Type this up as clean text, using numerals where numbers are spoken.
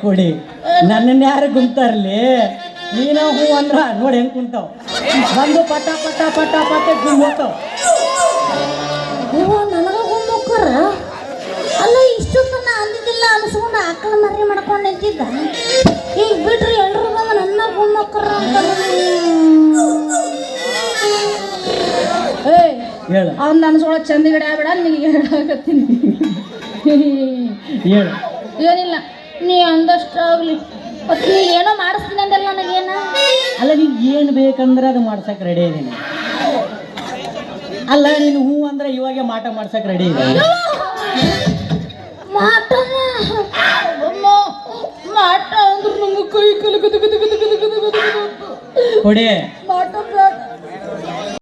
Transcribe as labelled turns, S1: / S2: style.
S1: ಕೊಡಿ ನನ್ನನ್ನು ಯಾರು ಗುಂತಾರ್ಲಿ ನೀನ ಹೂ ಅಂದ್ರ ನೋಡಿ ಹೆಂಗ್ ಕುಂತಾವ್ ಬಂದು ಪಟ ಪಟ ಪಟ ಪಟ ಹೋಗ್ತಾವ್
S2: ನನಗ ಹೋಗ್ಬೇಕಾರ ಅಲ್ಲ ಇಷ್ಟು ತನ ಅಂದಿದ್ದಿಲ್ಲ ಅನ್ಸ್ಕೊಂಡು ಆಕಳ ಮರಿ ಮಾಡ್ಕೊಂಡು ನಿಂತಿದ್ದ ಈಗ ಬಿಡ್ರಿ ಎಲ್ರು ಬಂದು ನನ್ನ ಹೋಗ್ಬೇಕಾರ ಅಂತ ಏಯ್
S1: ಹೇಳು
S2: ಅವ್ನು ಅನ್ಸ್ಕೊಳಕ್ ಚಂದಗಡೆ ಆಗ್ಬೇಡ ನಿನಗೆ ಹೇಳಕತ್ತೀನಿ
S1: ಹೇಳು
S2: ಏನಿಲ್ಲ ನೀ ಅಂದಷ್ಟಾಗ್ಲಿ ಮತ್ತು ನೀ ಏನೋ ಮಾಡಿಸ್ತೀನಿ ಅಂದಲ್ಲ ನನಗೇನ
S1: ಅಲ್ಲ ನೀನು ಏನು ಬೇಕಂದ್ರೆ ಅದು ಮಾಡ್ಸಕ್ಕೆ ರೆಡಿ ಇದೀನಿ ಅಲ್ಲ ನೀನು ಹೂ ಅಂದ್ರೆ ಇವಾಗೆ ಮಾಟ ಮಾಡ್ಸಕ್ಕೆ ರೆಡಿ ಇದೆ
S2: ಮಾಟ ಮಾಟ ಅಂದ್ರೆ ನಮ್ಗೆ ಕೈ ಕಲ
S1: ಕೊಡಿ
S2: ಮಾಟ ಬೇಡ